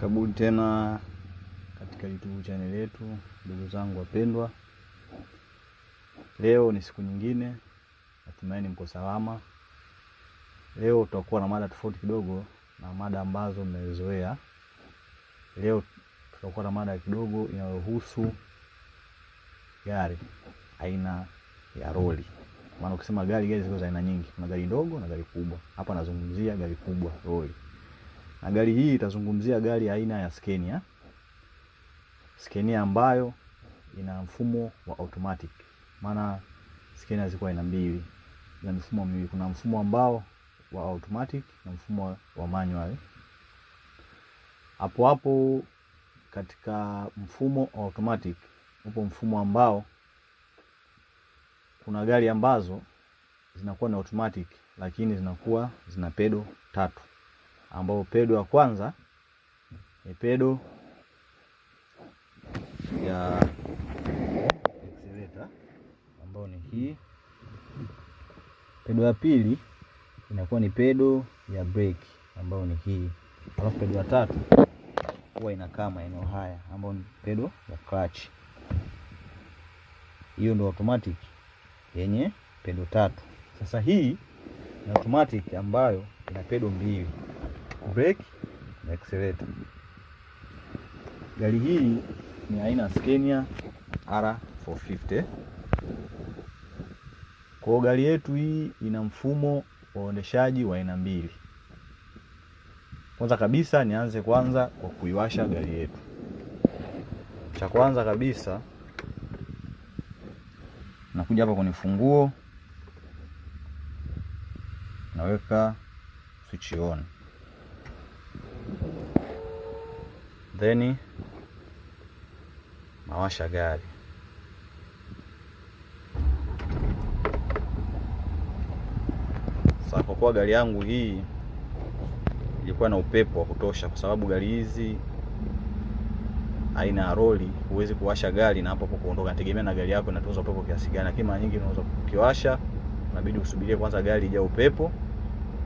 Karibuni tena katika YouTube channel yetu, ndugu zangu wapendwa. Leo ni siku nyingine, natumaini mko salama. Leo tutakuwa na mada tofauti kidogo na mada ambazo mmezoea. Leo tutakuwa na mada kidogo inayohusu gari aina ya lori. Maana ukisema gari ziko za aina nyingi, kuna gari ndogo na gari kubwa. Hapa nazungumzia gari kubwa, lori. Na gari hii itazungumzia gari aina ya Scania. Scania ambayo ina mfumo wa automatic. Maana Scania ziko aina mbili. Ina mfumo miwili. Kuna mfumo ambao wa automatic na mfumo wa manual. Hapo katika mfumo wa automatic upo mfumo ambao kuna gari ambazo zinakuwa na automatic lakini zinakuwa zina pedo 3. Ambao pedo ya kwanza ni pedo ya accelerator ambao ni hii. Pedo ya pili inakuwa ni pedo ya brake ambao ni hii. Alafu pedo ya tatu huwa inakaa maeneo haya ambao ni pedo ya clutch. Hiyo ndio automatic yenye pedo 3. Sasa hii ni automatic ambayo ina pedo mbili, brake na accelerator. Gari hii ni aina Scania R450. Kwa gari yetu hii ina mfumo wa uendeshaji wa aina mbili. Kwanza kabisa nianze kwa kuiwasha gari yetu. Cha kwanza kabisa nakuja hapa kwenye funguo, naweka switch on. Then nawasha gari. Sasa kwa kuwa gari yangu hii ilikuwa na upepo wa kutosha, kwa sababu gari hizi aina ya lori huwezi kuwasha gari na hapo kuondoka, nategemea na gari yako inatunza upepo kiasi gani. Lakini mara nyingi unaweza kukiwasha, inabidi usubirie kwanza gari ije upepo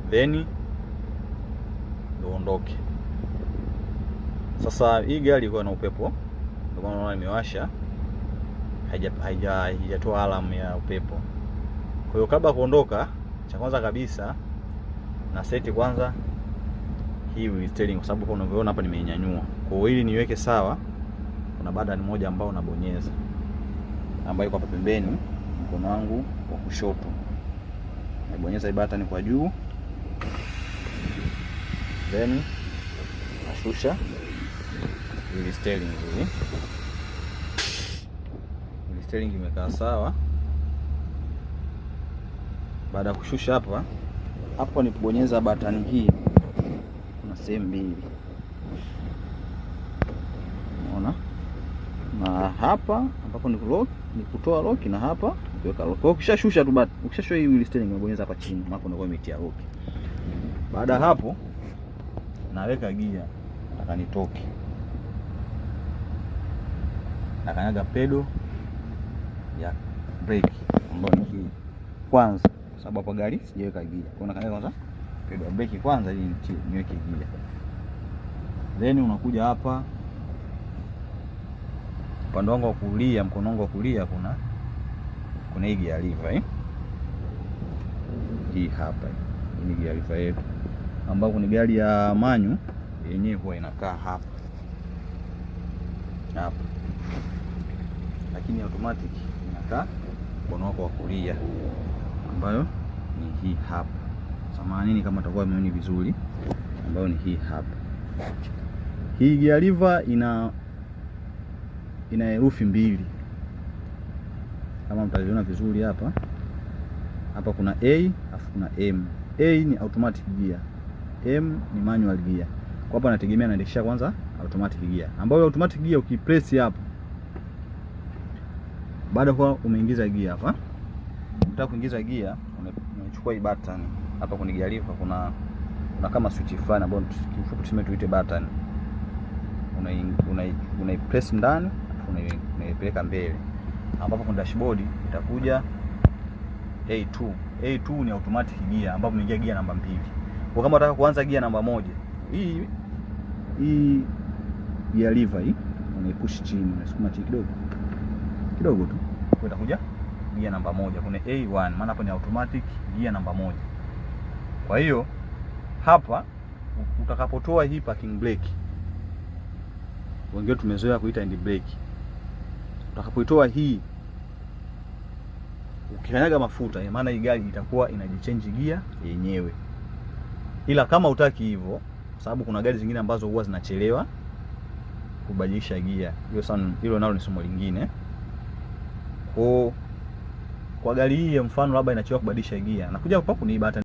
then ndio uondoke. Sasa hii gari ilikuwa na upepo, ndio maana unaona nimewasha, haijatoa alarm ya upepo. Kwa hiyo kabla kuondoka, cha kwanza kabisa na seti kwanza hii wheel steering, kwa sababu kama unavyoona hapa nimeinyanyua. Kwa hiyo ili niweke sawa, kuna button moja ambao unabonyeza, ambayo iko hapa pembeni mkono wangu wa kushoto. Nabonyeza hii button kwa juu, then nashusha wheel steering hivi. Wheel steering imekaa sawa. Baada ya kushusha hapo ni kubonyeza button hii. Kuna sehemu mbili, unaona, na hapa ambapo ni lock, ni kutoa lock, na hapa ukiweka lock. Kwa ukishashusha tu ukishashusha hii wheel steering unabonyeza hapa chini, hapo ndio imetia lock. Baada hapo naweka gia, nataka nitoke, nakanyaga pedo ya brake ambayo ni hii kwanza, kwa sababu hapa gari sijaweka gia. Kwa nakanyaga kwanza pedo ya brake kwanza ili niweke gia. Then unakuja hapa upande wangu wa kulia, mkono wangu wa kulia kuna hii gear lever hii hapa. Hii ni gear lever yetu, ambapo ni gari ya manyu yenyewe huwa inakaa hapa, lakini automatic inakaa mkono wako wa kulia, ambayo ni hii hapa. Samahani kama itakuwa imeoni vizuri, ambayo ni hii hapa. Hii gear lever ina herufi mbili kama mtaziona vizuri hapa. Hapa kuna A afu kuna M. A ni automatic gear, M ni manual gear. Kwa hapa nategemea naendesha kwanza automatic gear, ambayo automatic gear ukipress hapa, baada kwa umeingiza gear hapa, unataka kuingiza gear, unachukua hii button hapa kwenye gear lever. Kuna kama switch fulani ambayo kifupi tuseme tuite button. Una press ndani, unaipeleka mbele, ambapo kuna dashboard itakuja A2. A2 ni automatic gear, ambapo unaingia gear namba 2. Kwa kama unataka kuanza gear namba 1, hii gear lever hii unaipush chini, unasukuma chini kidogo tu, kwa itakuja gear namba 1. Kuna A1 maana hapo ni automatic gear namba 1. Kwa hiyo hapa utakapotoa hii parking brake, wengine tumezoea kuita hand brake, utakapoitoa hii ukikanyaga mafuta, maana hii gari itakuwa inajichange gear yenyewe. Ila kama utaki hivyo, kwa sababu kuna gari zingine ambazo huwa zinachelewa kubadilisha gear, hiyo sana, hilo nalo ni somo lingine. Kwa gari hii mfano labda inachelewa kubadilisha gear, nakuja hapo ni button